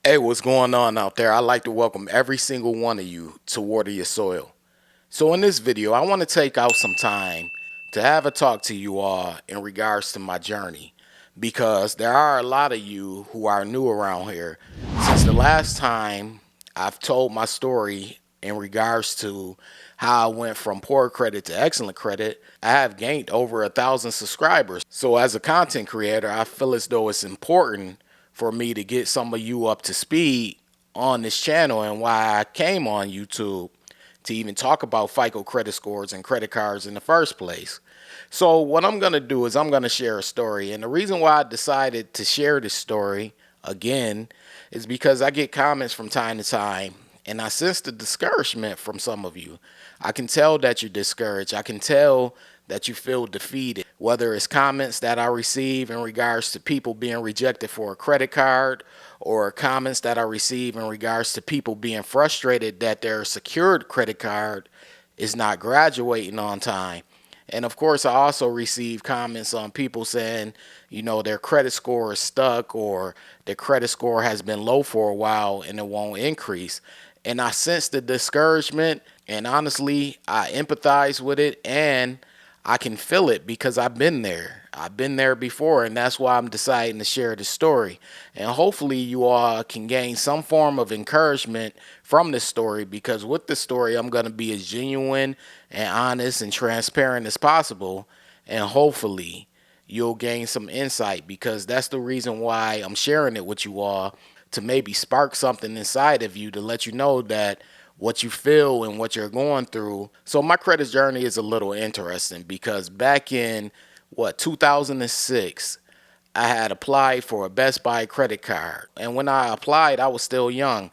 Hey, what's going on out there? I'd like to welcome every single one of you to Water Your Soil. So in this video, I want to take out some time to have a talk to you all in regards to my journey, because there are a lot of you who are new around here. Since the last time I've told my story in regards to how I went from poor credit to excellent credit, I have gained over 1,000 subscribers. So as a content creator, I feel as though it's important for me to get some of you up to speed on this channel and why I came on YouTube to even talk about FICO credit scores and credit cards in the first place. So what I'm going to do is I'm going to share a story. And the reason why I decided to share this story again is because I get comments from time to time, and I sense the discouragement from some of you. I can tell that you're discouraged. I can tell that you feel defeated, whether it's comments that I receive in regards to people being rejected for a credit card, or comments that I receive in regards to people being frustrated that their secured credit card is not graduating on time. And of course, I also receive comments on people saying, their credit score is stuck, or their credit score has been low for a while and it won't increase. And I sense the discouragement, and honestly, I empathize with it, and I can feel it because I've been there. I've been there before, and that's why I'm deciding to share this story. And hopefully you all can gain some form of encouragement from this story, because with this story, I'm going to be as genuine and honest and transparent as possible. And hopefully you'll gain some insight, because that's the reason why I'm sharing it with you all, to maybe spark something inside of you to let you know that what you feel and what you're going through. So my credit journey is a little interesting, because back in 2006, I had applied for a Best Buy credit card. And when I applied, I was still young.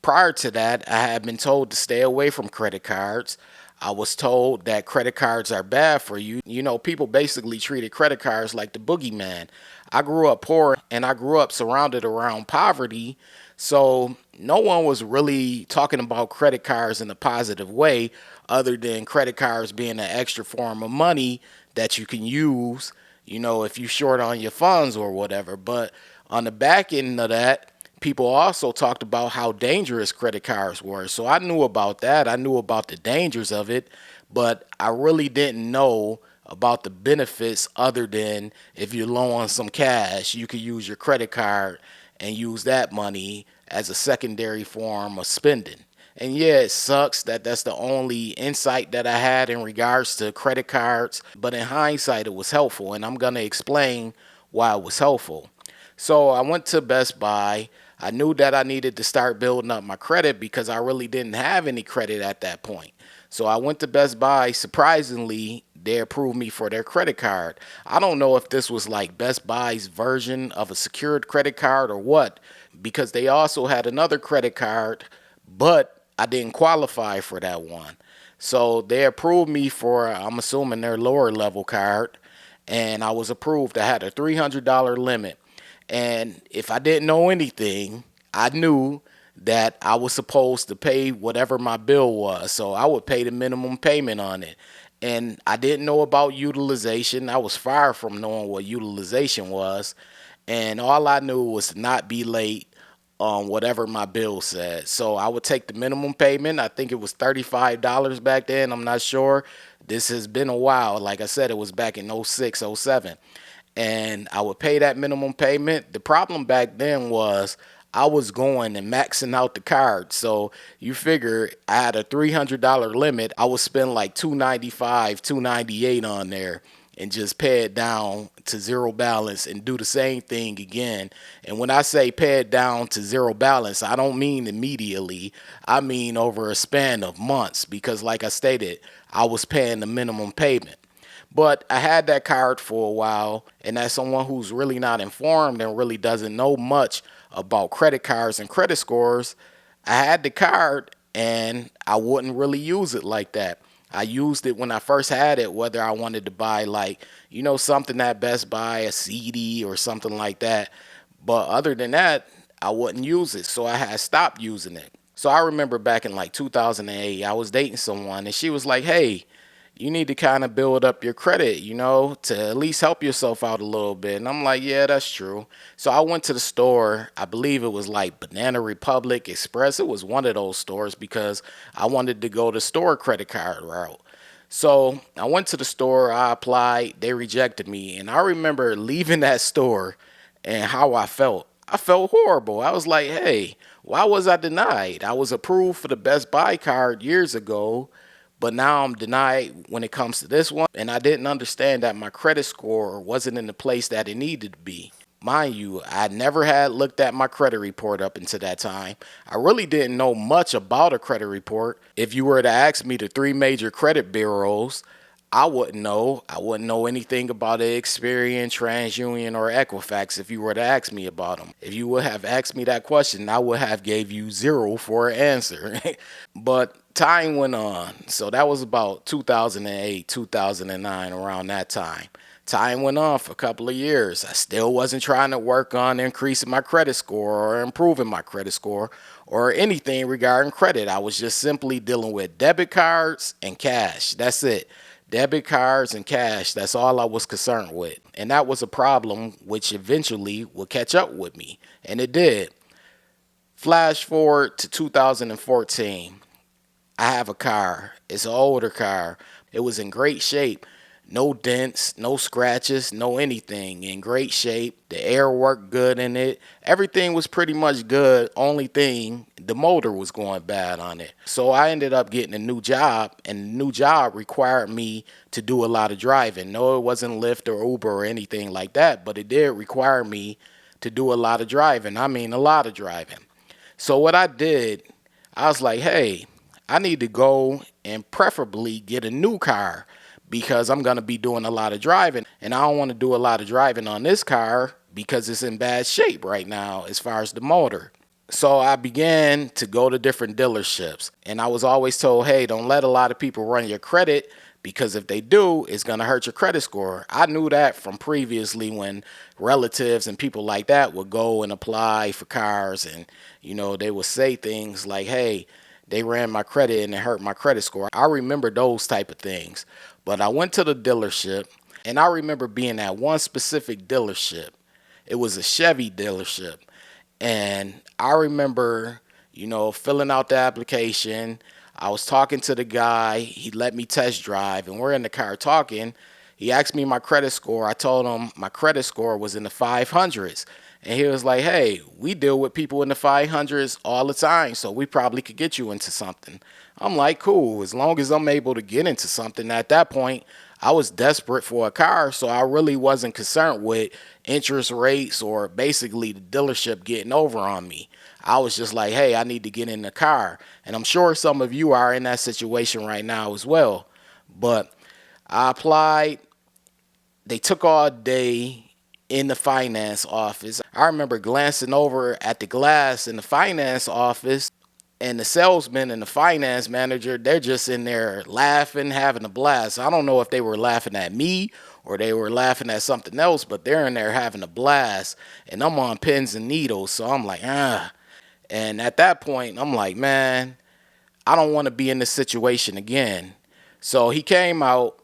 Prior to that, I had been told to stay away from credit cards. I was told that credit cards are bad for you. People basically treated credit cards like the boogeyman. I grew up poor, and I grew up surrounded around poverty. So no one was really talking about credit cards in a positive way, other than credit cards being an extra form of money that you can use, if you short on your funds or whatever. But on the back end of that, people also talked about how dangerous credit cards were. So I knew about that. I knew about the dangers of it, but I really didn't know about the benefits, other than if you're low on some cash, you could use your credit card and use that money as a secondary form of spending. And yeah, it sucks that that's the only insight that I had in regards to credit cards, but in hindsight, it was helpful, and I'm going to explain why it was helpful. So I went to Best Buy. I knew that I needed to start building up my credit, because I really didn't have any credit at that point. So I went to Best Buy. Surprisingly, they approved me for their credit card. I don't know if this was like Best Buy's version of a secured credit card or what, because they also had another credit card, but I didn't qualify for that one. So they approved me for, I'm assuming, their lower level card, and I was approved. I had a $300 limit. And if I didn't know anything, I knew that I was supposed to pay whatever my bill was. So I would pay the minimum payment on it. And I didn't know about utilization. I was far from knowing what utilization was. And all I knew was to not be late on whatever my bill said. So I would take the minimum payment. I think it was $35 back then. I'm not sure. This has been a while. Like I said, it was back in 06, 07. And I would pay that minimum payment. The problem back then was I was going and maxing out the card. So you figure I had a $300 limit. I would spend like $295, $298 on there, and just pay it down to zero balance and do the same thing again. And when I say pay it down to zero balance, I don't mean immediately. I mean over a span of months, because like I stated, I was paying the minimum payment. But I had that card for a while, and as someone who's really not informed and really doesn't know much about credit cards and credit scores, I had the card and I wouldn't really use it like that. I used it when I first had it, whether I wanted to buy something at Best Buy, a CD or something like that. But other than that, I wouldn't use it. So I had stopped using it. So I remember back in like 2008, I was dating someone, and she was like, hey, you need to kind of build up your credit, to at least help yourself out a little bit. And I'm like, yeah, that's true. So I went to the store. I believe it was like Banana Republic Express. It was one of those stores because I wanted to go the store credit card route. So I went to the store, I applied, they rejected me. And I remember leaving that store and how I felt. I felt horrible. I was like, hey, why was I denied? I was approved for the Best Buy card years ago, but now I'm denied when it comes to this one. And I didn't understand that my credit score wasn't in the place that it needed to be. Mind you, I never had looked at my credit report up until that time. I really didn't know much about a credit report. If you were to ask me the three major credit bureaus, I wouldn't know. I wouldn't know anything about Experian, TransUnion, or Equifax if you were to ask me about them. If you would have asked me that question, I would have gave you zero for an answer. But time went on. So that was about 2008, 2009, around that time. Time went on for a couple of years. I still wasn't trying to work on increasing my credit score or improving my credit score or anything regarding credit. I was just simply dealing with debit cards and cash. That's it. Debit cards and cash, that's all I was concerned with. And that was a problem which eventually would catch up with me. And it did. Flash forward to 2014. I have a car. It's an older car. It was in great shape. No dents, no scratches, no anything. In great shape. The air worked good in it. Everything was pretty much good. Only thing, the motor was going bad on it. So I ended up getting a new job, and the new job required me to do a lot of driving. No, it wasn't Lyft or Uber or anything like that, but it did require me to do a lot of driving. I mean, a lot of driving. So what I did, I was like, hey, I need to go and preferably get a new car because I'm going to be doing a lot of driving. And I don't want to do a lot of driving on this car because it's in bad shape right now as far as the motor. So I began to go to different dealerships. And I was always told, hey, don't let a lot of people run your credit because if they do, it's going to hurt your credit score. I knew that from previously when relatives and people like that would go and apply for cars and, they would say things like, hey, they ran my credit and it hurt my credit score. I remember those type of things. But I went to the dealership and I remember being at one specific dealership. It was a Chevy dealership. And I remember, filling out the application. I was talking to the guy. He let me test drive and we're in the car talking. He asked me my credit score. I told him my credit score was in the 500s. And he was like, hey, we deal with people in the 500s all the time, so we probably could get you into something. I'm like, cool, as long as I'm able to get into something. At that point, I was desperate for a car, so I really wasn't concerned with interest rates or basically the dealership getting over on me. I was just like, hey, I need to get in the car. And I'm sure some of you are in that situation right now as well. But I applied. They took all day in the finance office. I remember glancing over at the glass in the finance office, and the salesman and the finance manager, they're just in there laughing, having a blast. I don't know if they were laughing at me or they were laughing at something else, but they're in there having a blast, and I'm on pins and needles, so I'm like, ah. And at that point, I'm like, man, I don't want to be in this situation again. So he came out.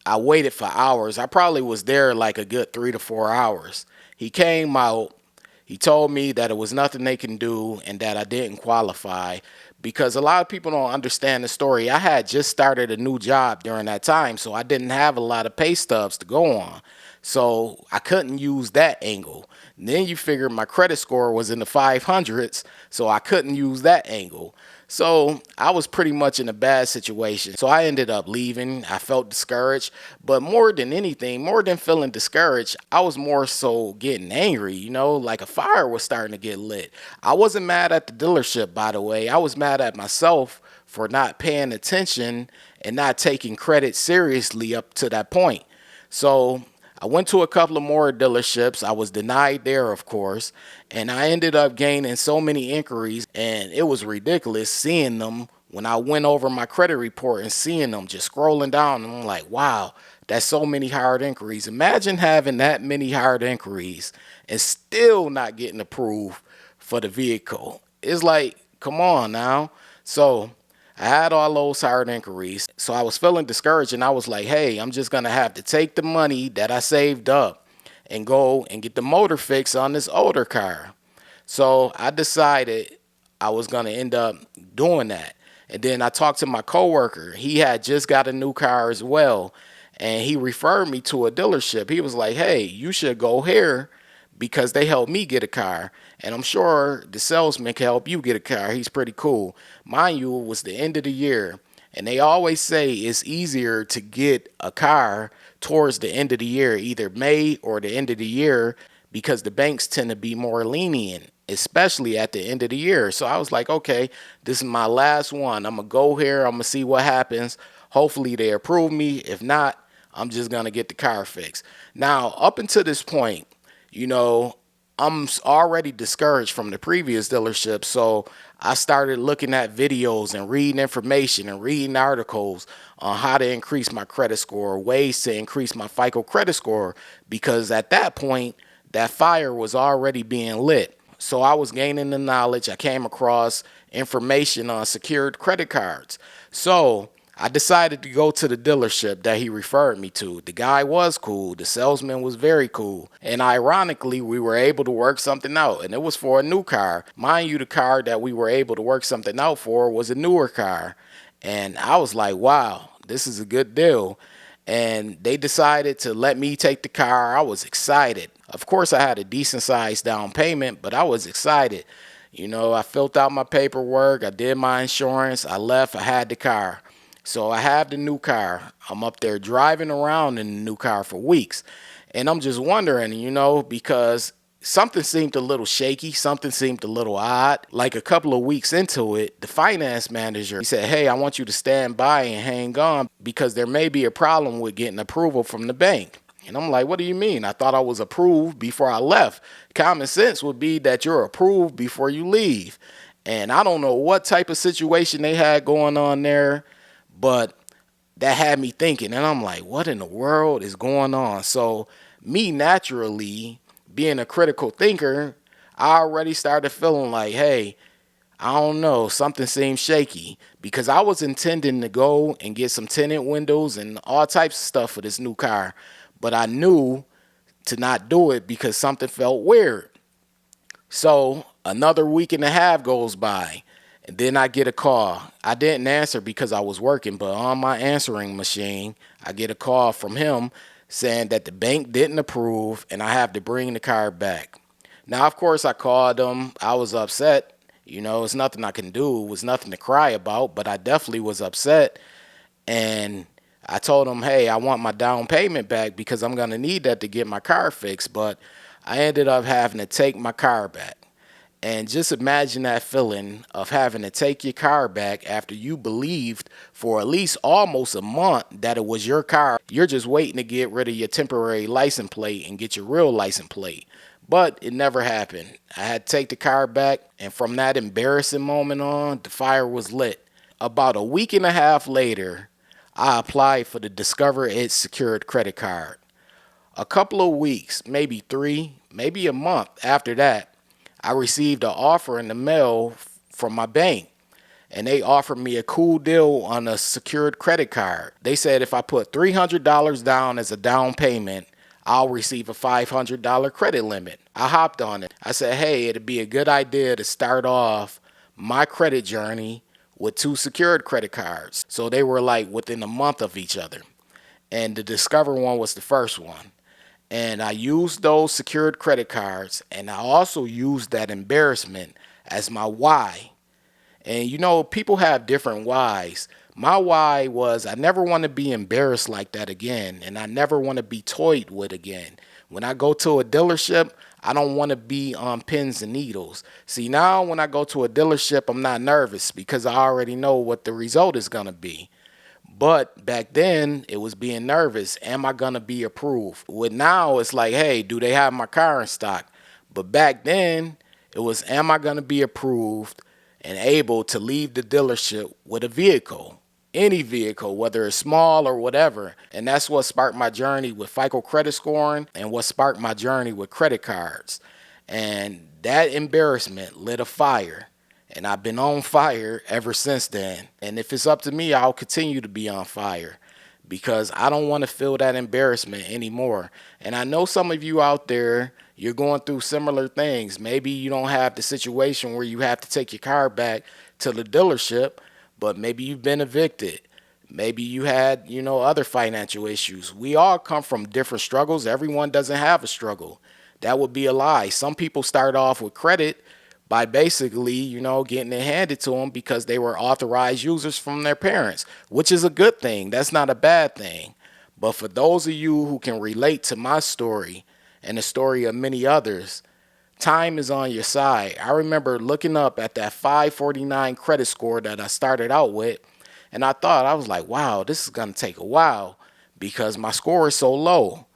I waited for hours. I probably was there like a good 3 to 4 hours. He came out. He told me that it was nothing they can do and that I didn't qualify because a lot of people don't understand the story. I had just started a new job during that time, so I didn't have a lot of pay stubs to go on. So I couldn't use that angle. And then you figure my credit score was in the 500s, so I couldn't use that angle. So I was pretty much in a bad situation. So I ended up leaving. I felt discouraged. But more than anything, more than feeling discouraged, I was more so getting angry, like a fire was starting to get lit. I wasn't mad at the dealership, by the way. I was mad at myself for not paying attention and not taking credit seriously up to that point. So I went to a couple of more dealerships. I was denied there, of course, and I ended up gaining so many inquiries, and it was ridiculous seeing them when I went over my credit report and seeing them just scrolling down, and I'm like, wow, that's so many hard inquiries. Imagine having that many hard inquiries and still not getting approved for the vehicle. It's like, come on now. So I had all those hard inquiries. So I was feeling discouraged and I was like, hey, I'm just going to have to take the money that I saved up and go and get the motor fix on this older car. So I decided I was going to end up doing that. And then I talked to my coworker. He had just got a new car as well. And he referred me to a dealership. He was like, hey, you should go here because they helped me get a car. And I'm sure the salesman can help you get a car. He's pretty cool. Mind you, it was the end of the year. And they always say it's easier to get a car towards the end of the year, either May or the end of the year, because the banks tend to be more lenient, especially at the end of the year. So I was like, okay, this is my last one. I'm going to go here. I'm going to see what happens. Hopefully they approve me. If not, I'm just going to get the car fixed. Now, up until this point, you know, I'm already discouraged from the previous dealership. So I started looking at videos and reading information and reading articles on how to increase my credit score, ways to increase my FICO credit score, because at that point, that fire was already being lit. So I was gaining the knowledge. I came across information on secured credit cards. So I decided to go to the dealership that he referred me to. The guy was cool. The salesman was very cool. And ironically, we were able to work something out. And it was for a new car. Mind you, the car that we were able to work something out for was a newer car. And I was like, wow, this is a good deal. And they decided to let me take the car. I was excited. Of course, I had a decent sized down payment, but I was excited. You know, I filled out my paperwork. I did my insurance. I left. I had the car. So I have the new car. I'm up there driving around in the new car for weeks. And I'm just wondering, you know, because something seemed a little shaky. Something seemed a little odd. Like a couple of weeks into it, the finance manager, he said, hey, I want you to stand by and hang on because there may be a problem with getting approval from the bank. And I'm like, what do you mean? I thought I was approved before I left. Common sense would be that you're approved before you leave. And I don't know what type of situation they had going on there, but that had me thinking. And I'm like, what in the world is going on? So me naturally being a critical thinker, I already started feeling like, hey, I don't know, something seems shaky, because I was intending to go and get some tinted windows and all types of stuff for this new car. But I knew to not do it because something felt weird. So another week and a half goes by. And then I get a call. I didn't answer because I was working, but on my answering machine, I get a call from him saying that the bank didn't approve and I have to bring the car back. Now, of course, I called them. I was upset. You know, it's nothing I can do. It was nothing to cry about, but I definitely was upset. And I told him, hey, I want my down payment back because I'm going to need that to get my car fixed. But I ended up having to take my car back. And just imagine that feeling of having to take your car back after you believed for at least almost a month that it was your car. You're just waiting to get rid of your temporary license plate and get your real license plate. But it never happened. I had to take the car back, and from that embarrassing moment on, the fire was lit. About a week and a half later, I applied for the Discover It secured credit card. A couple of weeks, maybe 3, maybe a month after that, I received an offer in the mail from my bank, and they offered me a cool deal on a secured credit card. They said if I put $300 down as a down payment, I'll receive a $500 credit limit. I hopped on it. I said, hey, it'd be a good idea to start off my credit journey with 2 secured credit cards. So they were like within a month of each other. And the Discover one was the first one. And I used those secured credit cards, and I also used that embarrassment as my why. And you know, people have different whys. My why was I never want to be embarrassed like that again, and I never want to be toyed with again. When I go to a dealership, I don't want to be on pins and needles. See, now when I go to a dealership, I'm not nervous because I already know what the result is going to be. But back then, it was being nervous. Am I going to be approved? With now, it's like, hey, do they have my car in stock? But back then, it was, am I going to be approved and able to leave the dealership with a vehicle? Any vehicle, whether it's small or whatever. And that's what sparked my journey with FICO credit scoring and what sparked my journey with credit cards. And that embarrassment lit a fire. And I've been on fire ever since then. And if it's up to me, I'll continue to be on fire because I don't want to feel that embarrassment anymore. And I know some of you out there, you're going through similar things. Maybe you don't have the situation where you have to take your car back to the dealership, but maybe you've been evicted. Maybe you had, other financial issues. We all come from different struggles. Everyone doesn't have a struggle. That would be a lie. Some people start off with credit by basically, getting it handed to them because they were authorized users from their parents, which is a good thing. That's not a bad thing. But for those of you who can relate to my story and the story of many others, time is on your side. I remember looking up at that 549 credit score that I started out with, and I was like, wow, this is going to take a while because my score is so low.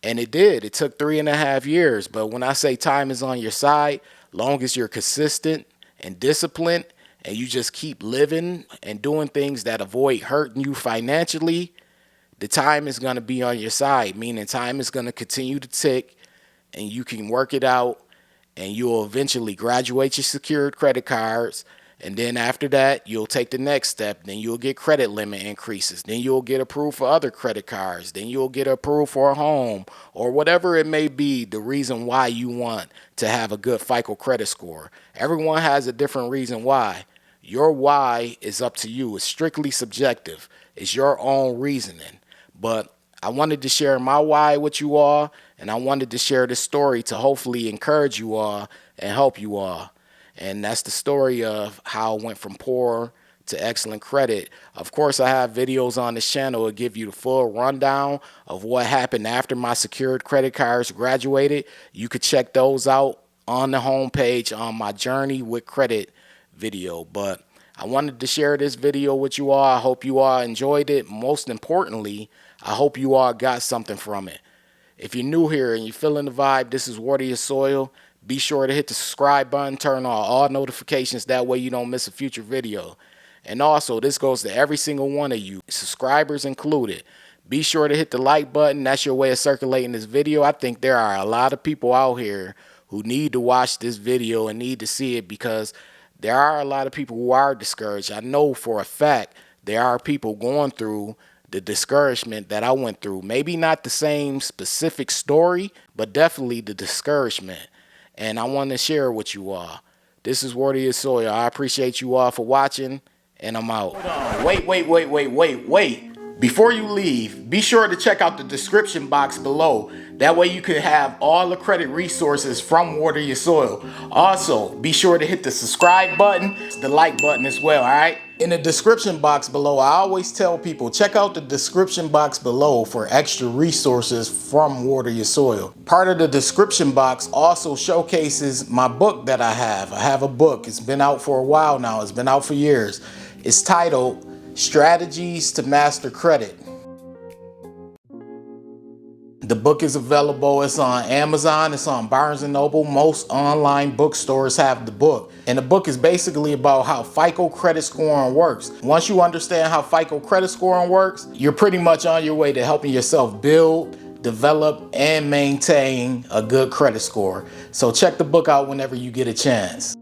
And it did. It took 3.5 years. But when I say time is on your side, long as you're consistent and disciplined and you just keep living and doing things that avoid hurting you financially, the time is going to be on your side, meaning time is going to continue to tick and you can work it out and you'll eventually graduate your secured credit cards. And then after that, you'll take the next step. Then you'll get credit limit increases. Then you'll get approved for other credit cards. Then you'll get approved for a home or whatever it may be, the reason why you want to have a good FICO credit score. Everyone has a different reason why. Your why is up to you. It's strictly subjective. It's your own reasoning. But I wanted to share my why with you all, and I wanted to share this story to hopefully encourage you all and help you all. And that's the story of how I went from poor to excellent credit. Of course, I have videos on this channel that give you the full rundown of what happened after my secured credit cards graduated. You could check those out on the homepage on my Journey with Credit video. But I wanted to share this video with you all. I hope you all enjoyed it. Most importantly, I hope you all got something from it. If you're new here and you're feeling the vibe, this is Water Your Soil. Be sure to hit the subscribe button, turn on all notifications. That way you don't miss a future video. And also, this goes to every single one of you, subscribers included. Be sure to hit the like button. That's your way of circulating this video. I think there are a lot of people out here who need to watch this video and need to see it because there are a lot of people who are discouraged. I know for a fact there are people going through the discouragement that I went through. Maybe not the same specific story, but definitely the discouragement. And I want to share it with you all. This is Water Your Soil. I appreciate you all for watching, and I'm out. Wait. Before you leave, be sure to check out the description box below. That way you can have all the credit resources from Water Your Soil. Also, be sure to hit the subscribe button, the like button as well, all right? In the description box below, I always tell people, check out the description box below for extra resources from Water Your Soil. Part of the description box also showcases my book that I have. I have a book. It's been out for a while now. It's been out for years. It's titled Strategies to Master Credit. The book is available. It's on Amazon. It's on Barnes & Noble. Most online bookstores have the book. And the book is basically about how FICO credit scoring works. Once you understand how FICO credit scoring works, you're pretty much on your way to helping yourself build, develop, and maintain a good credit score. So check the book out whenever you get a chance.